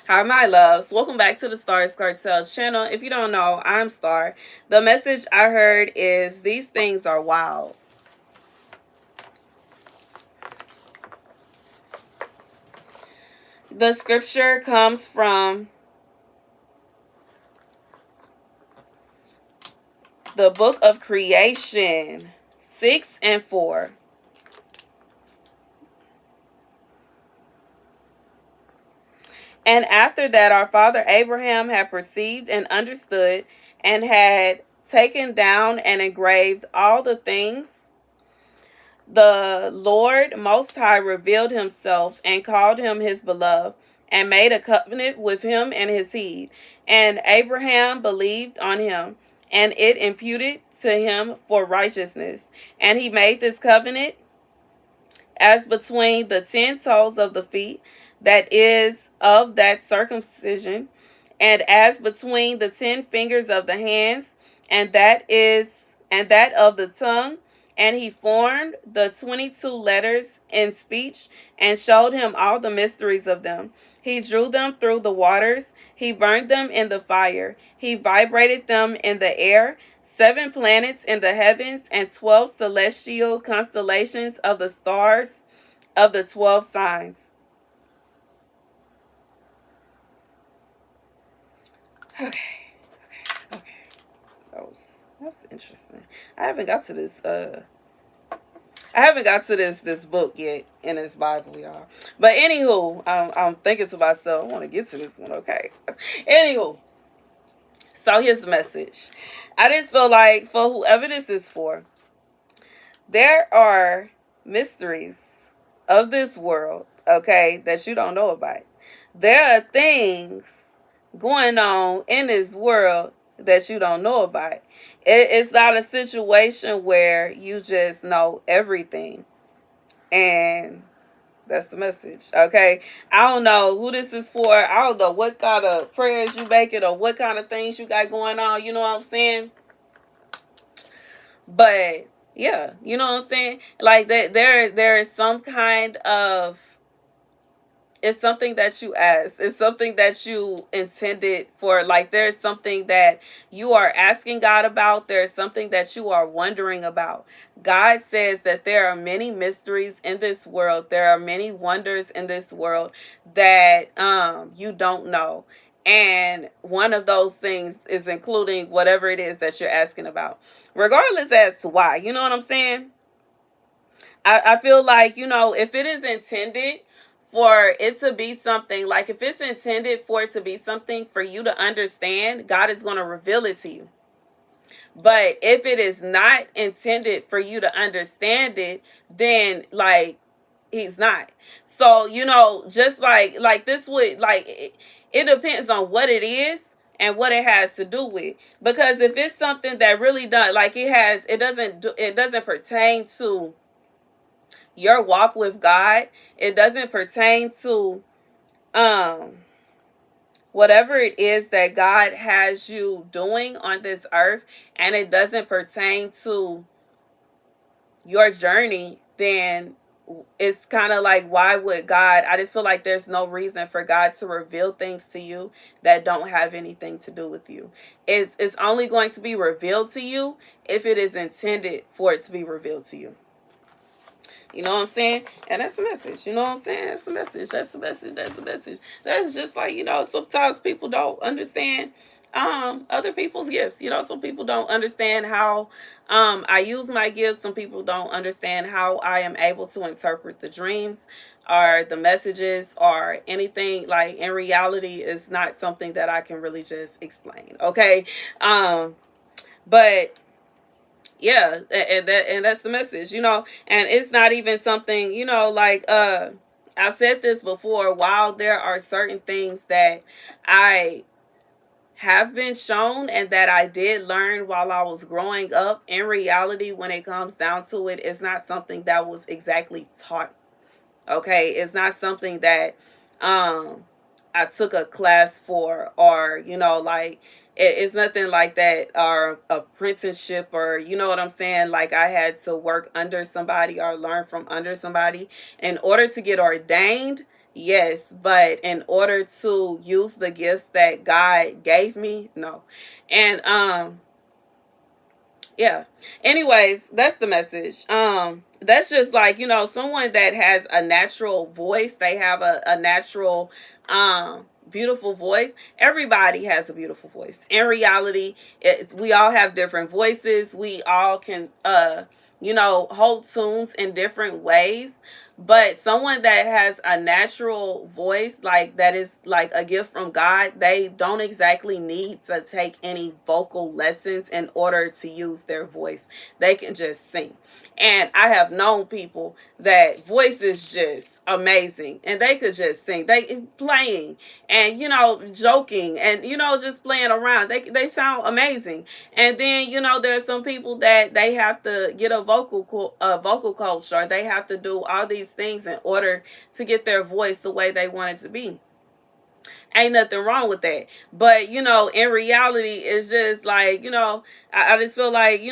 Hi, my loves. Welcome back to the Starscartel channel. If you don't know, I'm Star. The message I heard is these things are wild. The scripture comes from the book of Creation 6 and 4. And after that, our father Abraham had perceived and understood and had taken down and engraved all the things the Lord Most High revealed himself and called him his beloved and made a covenant with him and his seed. And Abraham believed on him, and it imputed to him for righteousness. And he made this covenant as between the 10 toes of the feet, that is, of that circumcision, and as between the 10 fingers of the hands, and that of the tongue. And he formed the 22 letters in speech and showed him all the mysteries of them. He drew them through the waters. He burned them in the fire. He vibrated them in the air. 7 planets in the heavens and 12 celestial constellations of the stars of the 12 signs. Okay, okay. That's interesting. I haven't got to this book yet in this Bible, y'all. But anywho, I'm thinking to myself, I want to get to this one, okay? Anywho, so here's the message. I just feel like for whoever this is for, there are mysteries of this world, okay, that you don't know about. There are things going on in this world that you don't know about. It's not a situation where you just know everything. And that's the message, okay? I don't know who this is for. I don't know what kind of prayers you making or what kind of things you got going on. You know what I'm saying? But yeah, you know what I'm saying? Like that, there is some kind of, it's something that you asked. It's something that you intended for. Like there's something that you are asking God about. There's something that you are wondering about. God says that there are many mysteries in this world. There are many wonders in this world that you don't know. And one of those things is including whatever it is that you're asking about. Regardless as to why. You know what I'm saying? I feel like, if it is intended for it to be something, like if it's intended for it to be something for you to understand, God is going to reveal it to you. But if it is not intended for you to understand it, then like he's not. So, just like this would, like it depends on what it is and what it has to do with. Because if it's something that really does, like it doesn't pertain to your walk with God, it doesn't pertain to whatever it is that God has you doing on this earth, and it doesn't pertain to your journey, then it's kind of like, why would God? I just feel like there's no reason for God to reveal things to you that don't have anything to do with you. It's only going to be revealed to you if it is intended for it to be revealed to you. You know what I'm saying? And that's the message. You know what I'm saying? That's the message. That's the message. That's the message. That's just like, sometimes people don't understand other people's gifts. Some people don't understand how I use my gifts. Some people don't understand how I am able to interpret the dreams or the messages or anything. Like, in reality, it's not something that I can really just explain. Okay. But yeah, and that's the message, and it's not even something, like I've said this before. While there are certain things that I have been shown and that I did learn while I was growing up, in reality, when it comes down to it, it's not something that was exactly taught. Okay, it's not something that I took a class for, or like it's nothing like that, or apprenticeship, or you know what I'm saying, like I had to work under somebody or learn from under somebody in order to get ordained. Yes, but in order to use the gifts that God gave me, no. And yeah. Anyways, that's the message. That's just like, someone that has a natural voice. They have a natural beautiful voice. Everybody has a beautiful voice. In reality, we all have different voices. We all can hold tunes in different ways. But someone that has a natural voice, like that is like a gift from God, they don't exactly need to take any vocal lessons in order to use their voice. They can just sing. And I have known people that voice is just amazing and they could just sing. They playing and joking and just playing around. They sound amazing. And then there are some people that they have to get a vocal coach, or they have to do all these things in order to get their voice the way they want it to be. Ain't nothing wrong with that. But, in reality, it's just like, I just feel like,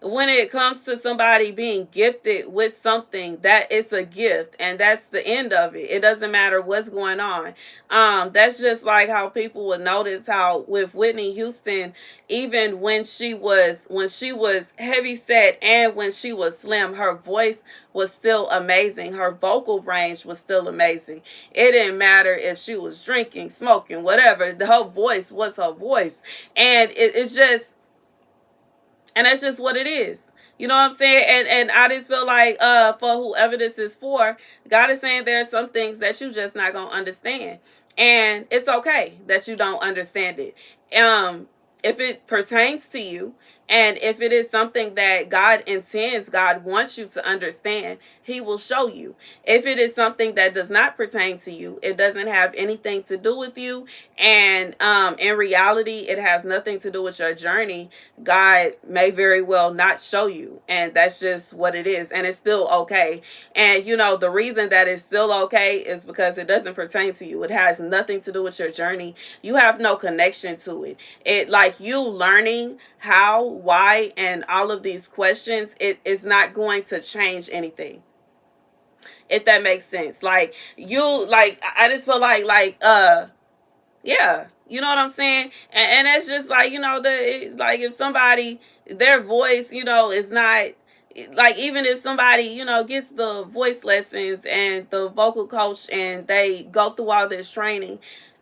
when it comes to somebody being gifted with something, that it's a gift and that's the end of it. It doesn't matter what's going on. That's just like how people would notice how with Whitney Houston, even when she was heavy set and when she was slim, her voice was still amazing. Her vocal range was still amazing. It didn't matter if she was drinking, smoking, whatever. Her voice was her voice. And it's just, and that's just what it is. You know what I'm saying? And I just feel like for whoever this is for, God is saying there are some things that you just not gonna understand. And it's okay that you don't understand it. If it pertains to you, and if it is something that God intends, God wants you to understand, He will show you. If it is something that does not pertain to you, it doesn't have anything to do with you, and in reality, it has nothing to do with your journey, God may very well not show you. And that's just what it is. And it's still okay. And the reason that it's still okay is because it doesn't pertain to you. It has nothing to do with your journey. You have no connection to it. It, like, you learning how, why, and all of these questions, it is not going to change anything, if that makes sense. Like, I just feel yeah, you know what I'm saying? And that's just like, like if somebody, their voice, is not, like, even if somebody, gets the voice lessons and the vocal coach and they go through all this training,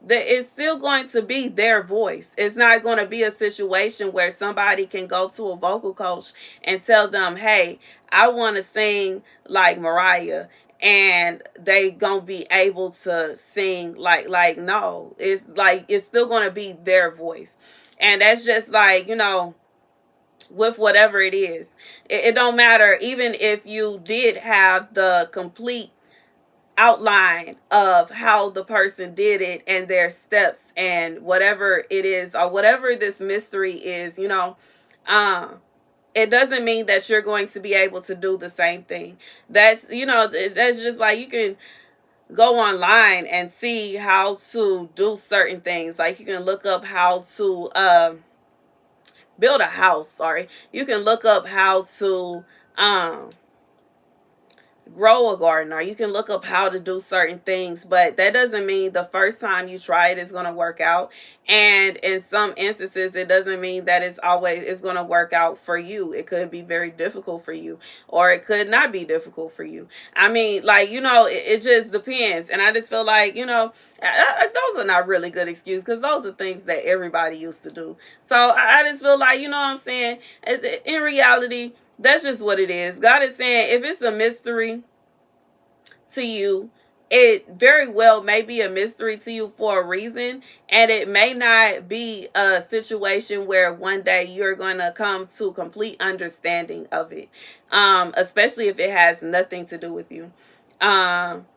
that it's still going to be their voice. It's not going to be a situation where somebody can go to a vocal coach and tell them, hey, I want to sing like Mariah, and they gonna be able to sing like no, it's like it's still gonna be their voice. And that's just like, with whatever it is, it don't matter. Even if you did have the complete outline of how the person did it and their steps and whatever it is, or whatever this mystery is, um it doesn't mean that you're going to be able to do the same thing. That's just like, you can go online and see how to do certain things. Like, you can look up how to build a house. Sorry. You can look up how to grow a garden, or you can look up how to do certain things, but that doesn't mean the first time you try it is going to work out. And in some instances, it doesn't mean that it's going to work out for you. It could be very difficult for you, or it could not be difficult for you. I mean, like, it just depends. And I just feel like, those are not really good excuses, because those are things that everybody used to do. So I just feel like, what I'm saying, in reality, that's just what it is. God is saying, if it's a mystery to you, it very well may be a mystery to you for a reason. And it may not be a situation where one day you're going to come to complete understanding of it. Especially if it has nothing to do with you.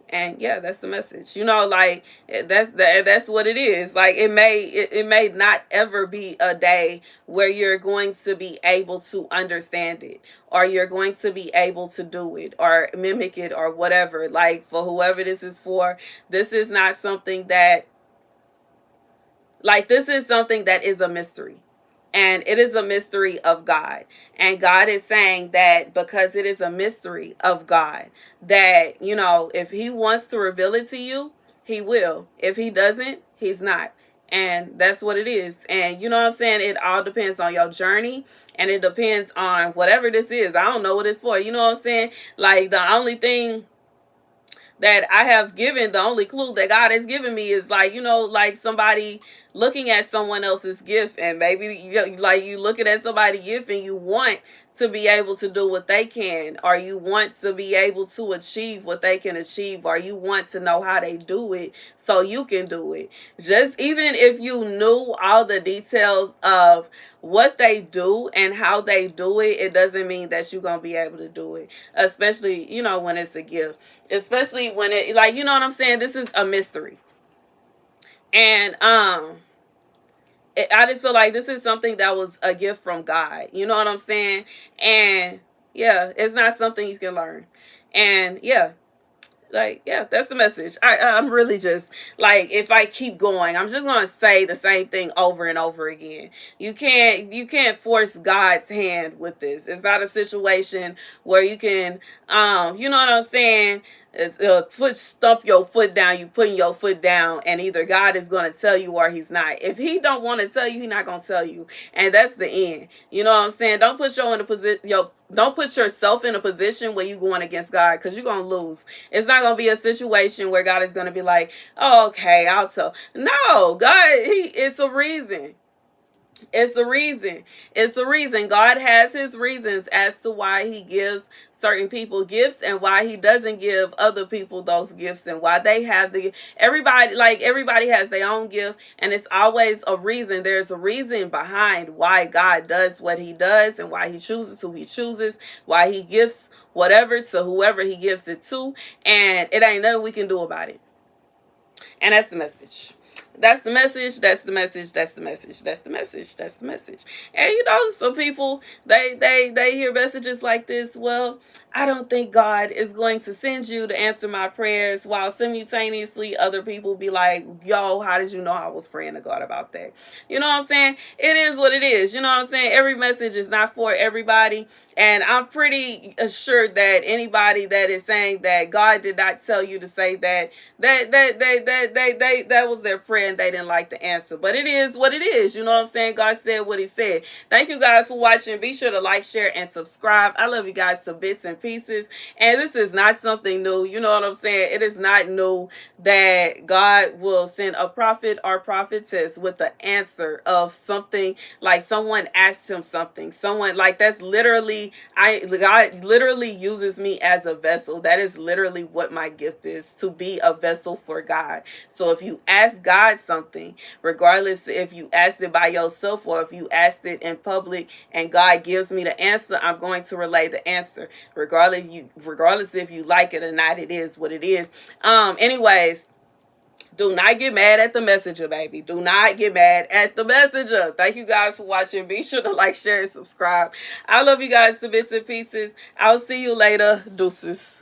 And yeah, that's the message. Like, that's what it is. Like, it may not ever be a day where you're going to be able to understand it, or you're going to be able to do it or mimic it or whatever. Like, for whoever this is for, this is not something that, like, this is something that is a mystery. And it is a mystery of God. And God is saying that because it is a mystery of God, that, if He wants to reveal it to you, he will. If he doesn't, he's not. And that's what it is. And you know what I'm saying? It all depends on your journey, and it depends on whatever this is. I don't know what it's for. You know what I'm saying? Like, the only thing that I have given, the only clue that God has given me is, like, you know, like somebody looking at someone else's gift, and maybe like you looking at somebody's gift and you want to be able to do what they can, or you want to be able to achieve what they can achieve, or you want to know how they do it so you can do it. Just even if you knew all the details of what they do and how they do it, it doesn't mean that you're gonna be able to do it, especially, you know, when it's a gift, especially when it, like, you know what I'm saying, this is a mystery. And I just feel like this is something that was a gift from God. You know what I'm saying? And yeah, it's not something you can learn. And yeah, like, yeah, that's the message. I'm really just like, if I keep going, I'm just gonna say the same thing over and over again. You can't force God's hand with this. It's not a situation where you can you know what I'm saying, stump your foot down. You putting your foot down, and either God is going to tell you or he's not. If he don't want to tell you, he's not going to tell you, and that's the end. You know what I'm saying? Don't put your in a position, don't put yourself in a position where you going against God, because you're going to lose. It's not going to be a situation where God is going to be like, oh, okay, I'll tell. No, God, it's a reason. It's a reason. It's a reason. God has his reasons as to why he gives certain people gifts and why he doesn't give other people those gifts, and why they have everybody has their own gift, and it's always a reason. There's a reason behind why God does what he does, and why he chooses who he chooses, why he gives whatever to whoever he gives it to, and it ain't nothing we can do about it. And that's the message. That's the message. That's the message. That's the message. That's the message. That's the message. And you know, some people, they hear messages like this. Well, I don't think God is going to send you to answer my prayers, while simultaneously other people be like, yo, how did you know I was praying to God about that? You know what I'm saying? It is what it is. You know what I'm saying? Every message is not for everybody. And I'm pretty assured that anybody that is saying that God did not tell you to say that was their prayer and they didn't like the answer. But it is what it is. You know what I'm saying? God said what he said. Thank you guys for watching. Be sure to like, share, and subscribe. I love you guys to bits and pieces. And this is not something new. You know what I'm saying? It is not new that God will send a prophet or prophetess with the answer of something, like someone asked him something. Someone, like, that's literally, God literally uses me as a vessel. That is literally what my gift is, to be a vessel for God. So if you ask God something, regardless if you asked it by yourself or if you asked it in public and God gives me the answer, I'm going to relay the answer. Regardless if you like it or not, it is what it is. Anyways, do not get mad at the messenger, baby. Do not get mad at the messenger. Thank you guys for watching. Be sure to like, share, and subscribe. I love you guys to bits and pieces. I'll see you later. Deuces.